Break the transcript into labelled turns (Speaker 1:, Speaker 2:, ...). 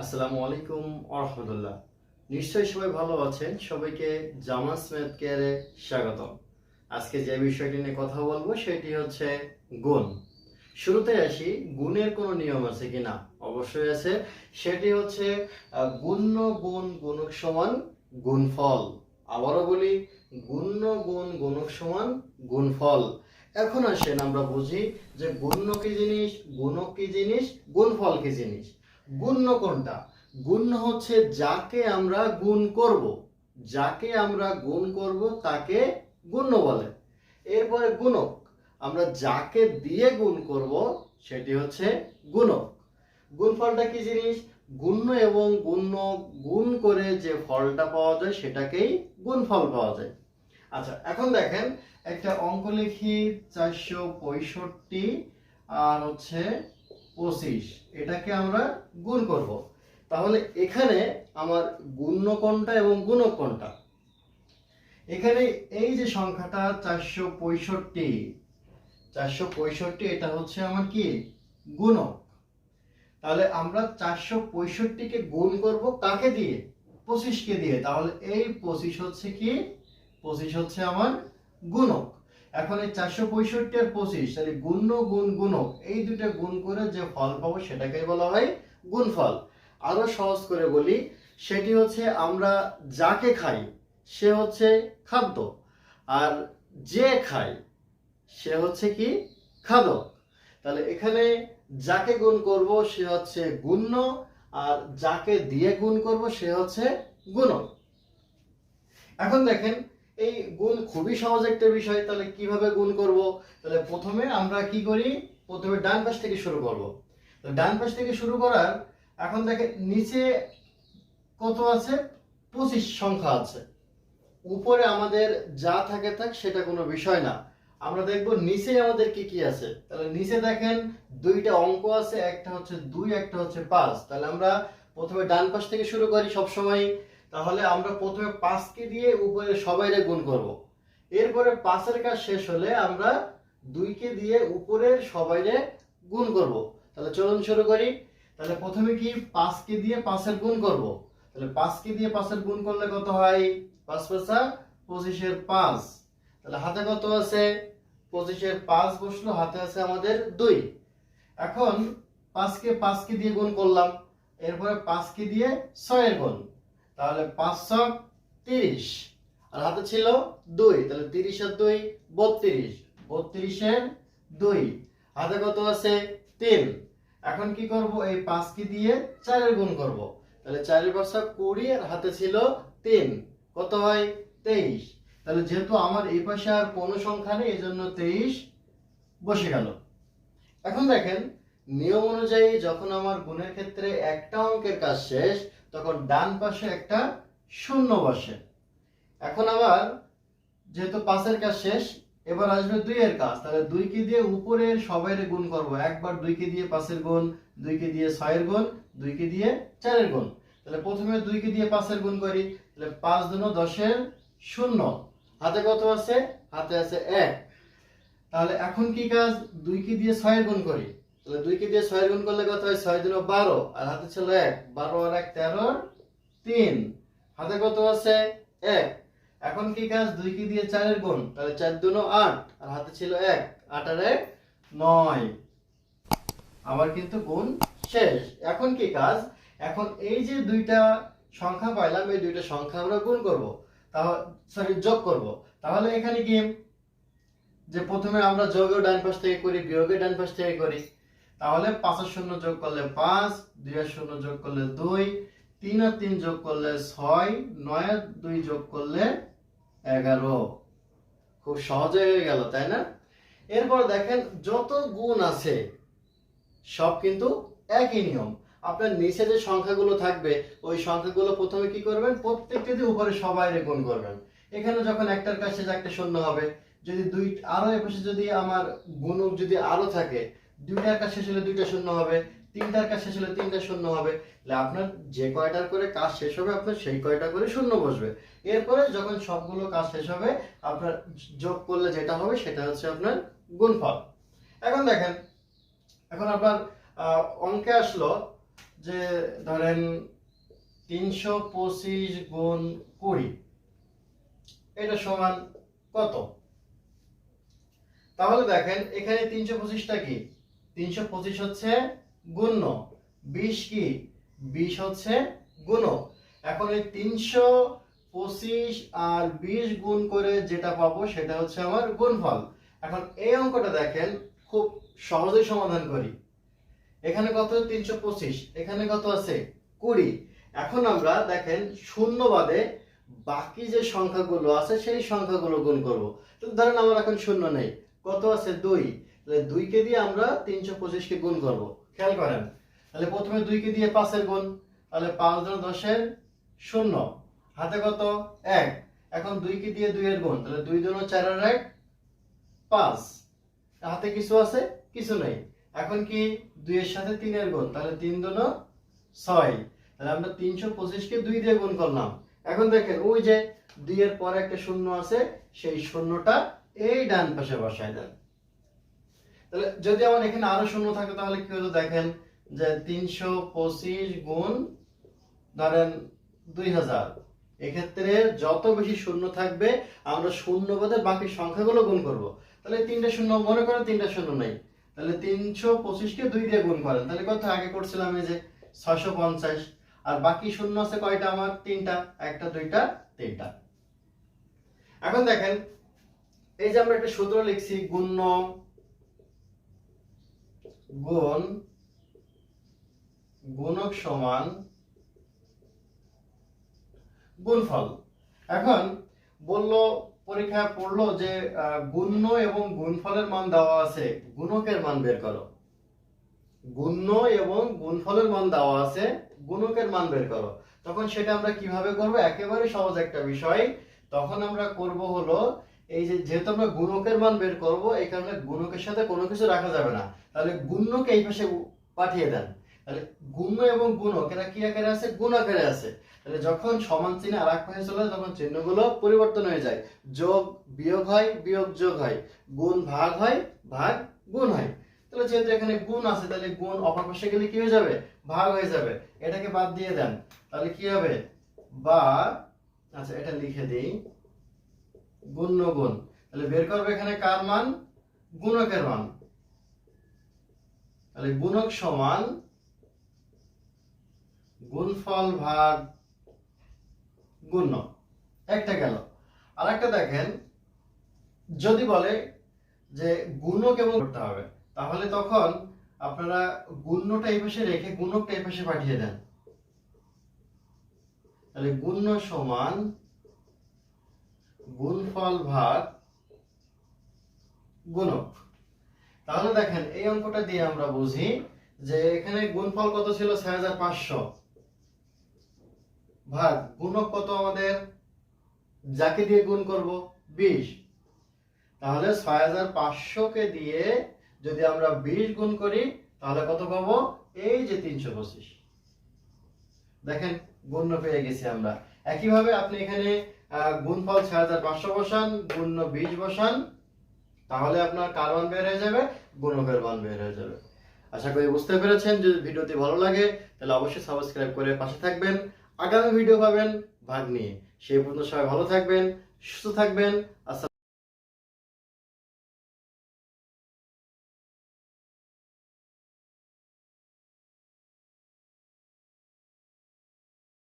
Speaker 1: আসসালামু আলাইকুম ওয়া রাহমাতুল্লাহ। নিশ্চয়ই সবাই ভালো আছেন। সবাইকে জামাস ম্যাথ কেয়ারে স্বাগতম। আজকে যে বিষয়টি নিয়ে কথা বলবো সেটি হচ্ছে গুণ। শুরুতে আসি, গুণের কোনো নিয়ম আছে কিনা? অবশ্যই আছে। সেটি হচ্ছে গুণ্য গুণ গুণক সমান গুণফল। আবারও বলি, গুণ্য গুণ গুণক সমান গুণফল। এখন আসেন আমরা বুঝি যে গুণ্য কি জিনিস, গুণক কি জিনিস, গুণফল কি জিনিস। গুণ্য কোনটা? গুণ্য হচ্ছে যাকে আমরা গুণ করব, যাকে আমরা গুণ করব তাকে গুণ্য বলে। এরপরে গুণক, আমরা যাকে দিয়ে গুণ করব সেটি হচ্ছে গুণক। গুণফলটা কি জিনিস? গুণ্য এবং গুণ্য গুণ করে যে ফলটা পাওয়া যায় সেটাকেই গুণফল পাওয়া যায়। আচ্ছা, এখন দেখেন একটা অঙ্ক লিখি, 465 আর হচ্ছে 25, এটাকে আমরা গুণ করব। তাহলে এখানে আমার গুণ্য কোনটা এবং গুণক কোনটা? এখানে এই যে সংখ্যাটা 465 এটা হচ্ছে আমার কি গুণক। তাহলে আমরা 465 কে গুণ করব কাকে দিয়ে? 25 কে দিয়ে। তাহলে এই 25 হচ্ছে কি? 25 হচ্ছে আমার গুণক। এখন এই 465 আর 25, তাহলে গুণ্য গুণ গুণক এই দুটো গুণ করে যে ফল পাবো সেটাকে বলা হয় গুণফল। আরো সহজ করে বলি, সেটি হচ্ছে আমরা যাকে খাই সে হচ্ছে খাদ্য, আর যে খায় সে হচ্ছে কি খাদক। তাহলে এখানে যাকে গুণ করব সে হচ্ছে গুণ্য, আর যাকে দিয়ে গুণ করব সে হচ্ছে গুণক। এখন দেখেন এই গুণ খুবই সহজ একটা বিষয়। তাহলে কিভাবে গুণ করব? তাহলে প্রথমে আমরা কি করি, প্রথমে ডান পাশ থেকে শুরু করব। তো ডান পাশ থেকে শুরু করার, এখন দেখেন নিচে কত আছে? 25 সংখ্যা আছে। উপরে আমাদের যা থাকে থাক সেটা কোনো বিষয় না। আমরা দেখব নিচে আমাদের কি কি আছে। তাহলে নিচে দেখেন দুইটা অঙ্ক আছে, একটা হচ্ছে 2, একটা হচ্ছে 5। তাহলে আমরা প্রথমে ডান পাশ থেকে শুরু করি সব সময়। তাহলে আমরা প্রথমে 5 কে দিয়ে উপরে সবাইরে গুণ করব। এরপরে 5 এর কাজ শেষ হলে আমরা 2 কে দিয়ে উপরের সবাইরে গুণ করব। তাহলে চলুন শুরু করি। তাহলে প্রথমে কি 5 কে দিয়ে 5 এর গুণ করব। তাহলে 5 কে দিয়ে 5 এর গুণ করলে কত হয়? 5 5 25 এর 5। তাহলে হাতে কত আছে? 25 এর 5 বসলো, হাতে আছে আমাদের 2। এখন 5 কে দিয়ে গুণ করলাম, এরপরে 5 কে দিয়ে 6 এর গুণ। তাহলে 5 6 30, আর হাতে ছিল 2। তাহলে 30 আর 2 32, 32 এর 2, হাতে কত আছে? 3। এখন কি করব? এই 5 কে দিয়ে 4 এর গুণ করব। তাহলে 4 এর 5 20, আর হাতে ছিল 3, কত হয়? 23। তাহলে যেহেতু আমার এই পাশে আর কোনো সংখ্যা নেই এজন্য 23 বসে গেল। এখন দেখেন নিয়ম অনুযায়ী যখন আমার গুণের ক্ষেত্রে একটা অঙ্কের কাজ শেষ, তখন ডান পাশে একটা শূন্য বসে। এখন আবার যেহেতু 5 এর কাজ শেষ, এবার আসবে 2 এর কাজ। তাহলে 2 কে দিয়ে উপরের সবাইরে গুণ করব। একবার 2 কে দিয়ে 5 এর গুণ, 2 কে দিয়ে 6 এর গুণ, 2 কে দিয়ে 4 এর গুণ। তাহলে প্রথমে 2 কে দিয়ে 5 এর গুণ করি। তাহলে 5 দুনো 10 এর 0, হাতে কত আছে? হাতে আছে 1। তাহলে এখন কি কাজ? 2 কে দিয়ে 6 এর গুণ করি। তাহলে 2 কে দিয়ে 6 এর গুণ করলে কত হয়? 6 দুনো 12, আর হাতে ছিল 1। 12 আর 1 13, 3, হাতে কত আছে? 1। এখন কি কাজ? 2 কে দিয়ে 4 এর গুণ। তাহলে 4 দুনো 8, আর হাতে ছিল 1। 8 আর 1 9। আমার কিন্তু গুণ শেষ। এখন কি কাজ? এখন এই যে দুইটা সংখ্যা পাইলাম, এই দুইটা সংখ্যা আমরা গুণ করব, তাহলে সরি যোগ করব। তাহলে এখানে কি যে প্রথমে আমরা যোগের ডান পাশ থেকে করি, বিয়োগের ডান পাশ থেকে করি। তাহলে 5 আর 0 যোগ করলে 5, 2 আর 0 যোগ করলে 2, 3 আর 3 যোগ করলে 6, 9 আর 2 যোগ করলে 11। খুব সহজে হয়ে গেল, তাই না? এরপর দেখেন যত গুণ আছে সব কিন্তু একই নিয়ম। আপনার নিচে যে সংখ্যাগুলো থাকবে ওই সংখ্যাগুলো প্রথমে কি করবেন? প্রত্যেকটা দিয়ে উপরে সবাইরে গুণ করবেন। এখানে যখন একটার কাছে একটা শূন্য হবে, যদি দুই আরো এপাশে যদি আমার গুণক যদি আরো থাকে, দুইটার কাজ শেষ হলে দুইটা শূন্য হবে, তিনটার কাজ শেষ হলে তিনটা শূন্য হবে। তাহলে আপনার যে কয়টার করে কাজ শেষ হবে আপনার সেই কয়টা করে শূন্য বসবে। এরপরে যখন সবগুলো কাজ শেষ হবে আপনার যোগ করলে যেটা হবে সেটা হচ্ছে আপনার গুণফল। এখন দেখেন, এখন আপনার অঙ্কে আসলো যে ধরেন 325 গুণ 20 এটা সমান কত? তাহলে দেখেন এখানে 325টা কি, 325 হচ্ছে গুণ্য, 20 কি, 20 হচ্ছে গুণক। এখন এই 325 আর 20 গুণ করে যেটা পাবো সেটা হচ্ছে আমার গুণফল। এখন এই অঙ্কটা দেখেন খুব সহজেই সমাধান করি। এখানে কত 325, এখানে কত আছে 20। এখন আমরা দেখেন শূন্য বাদে বাকি যে সংখ্যাগুলো আছে সেই সংখ্যাগুলো গুণ করব। তো ধরেন আমার এখন শূন্য নেই, কত আছে 2, তাহলে 2 কে দিয়ে আমরা 325 কে গুণ করব। খেয়াল করেন, তাহলে প্রথমে 2 কে দিয়ে 5 এর গুণ, তাহলে 5 গুণ 10 এর 0, হাতে কত 1। এখন 2 কে দিয়ে 2 এর গুণ, তাহলে 2 দুগুণ 4 আর 1 5, হাতে কিছু আছে, কিছু নেই। এখন কি 2 এর সাথে 3 এর গুণ, তাহলে 3 দুগুণ 6, তাহলে আমরা 325 কে 2 দিয়ে গুণ করলাম। এখন দেখেন ওই যে 2 এর পরে একটা শূন্য আছে, সেই শূন্যটা এই ডান পাশে বসায় দেন। তাহলে যদি আমার এখানে আরো শূন্য থাকে তাহলে কি হতো দেখেন, যে 325 গুণ ধরেন 2000, এক্ষেত্রে যত বেশি শূন্য থাকবে আমরা শূন্য বাদে বাকি সংখ্যাগুলো গুণ করব। তাহলে 3টা শূন্য, মনে করেন 3টা শূন্য নেই, তাহলে 325 কে 2 দিয়ে গুণ করেন, তাহলে কত আগে করছিলাম এই যে 650। আর বাকি শূন্য আছে কয়টা আমার, 3টা, 1টা 2টা 3টা। এখন দেখেন এই যে আমরা একটা সূত্র লিখছি, গুণ্য গুণ গুণক সমান গুণফল। এখন বললো পরীক্ষায় পড়লো যে গুণ্য এবং গুণফলের মান দেওয়া আছে, গুণকের মান বের করো। গুণ্য এবং গুণফলের মান দেওয়া আছে, গুণকের মান বের করো। তখন সেটা আমরা কিভাবে করব, একেবারে সহজ একটা বিষয়। তখন আমরা করব হলো এই যে যেহেতু আমরা গুণকের মান বের করব, এই কারণে গুণকের সাথে কোনো কিছু রাখা যাবে না, তাহলে গুণ্যকে এই পাশে পাঠিয়ে দেন। তাহলে গুণ্য এবং গুণক এরা কি আকারে আছে, গুণ আকারে আছে। তাহলে যখন সমান চিহ্ন আর এক পাশে চলে যায় তখন চিহ্নগুলো পরিবর্তন হয়ে যায়, যোগ বিয়োগ হয়, বিয়োগ যোগ হয়, গুণ ভাগ হয়, ভাগ গুণ হয়। তাহলে যেহেতু এখানে গুণ আছে তাহলে গুণ অপর পাশে গেলে কি হয়ে যাবে, ভাগ হয়ে যাবে। এটাকে বাদ দিয়ে দেন, তাহলে কি হবে, বা আচ্ছা এটা লিখে দেই, গুণ্য গুণ। তাহলে বের করবে এখানে কার মান, গুণকের মান। তাহলে গুণক সমান গুণফল ভাগ গুণ্য, একটা গেল। আর একটা দেখেন, যদি বলে যে গুণক এবং করতে হবে, তাহলে তখন আপনারা গুণ্যটা এই পাশে রেখে গুণকটা এই পাশে পাঠিয়ে দেন। তাহলে গুণ্য সমান গুণফল ভাগ গুণক। তাহলে দেখেন এই অঙ্কটা দিয়ে আমরা বুঝি যে এখানে গুণফল কত ছিল 6500, ভাগ গুণক কত আমাদের, যাকে দিয়ে গুণ করব 20। তাহলে 6500 কে দিয়ে যদি আমরা 20 গুণ করি তাহলে কত পাবো, এই যে 325। দেখেন গুণ্য পেয়ে গেছি আমরা। একইভাবে আপনি এখানে গুণফল 6500 বসান, গুণ্য 20 বসান, তাহলে আপনার কার মান বের হয়ে যাবে, গুণকের মান বের হয়ে যাবে। আশা করি বুঝতে পেরেছেন। যদি ভিডিওটি ভালো লাগে তাহলে অবশ্যই সাবস্ক্রাইব করে পাশে থাকবেন। আগামী ভিডিও পাবেন ভাগ নিয়ে। সেই পর্যন্ত সবাই ভালো থাকবেন, সুস্থ থাকবেন।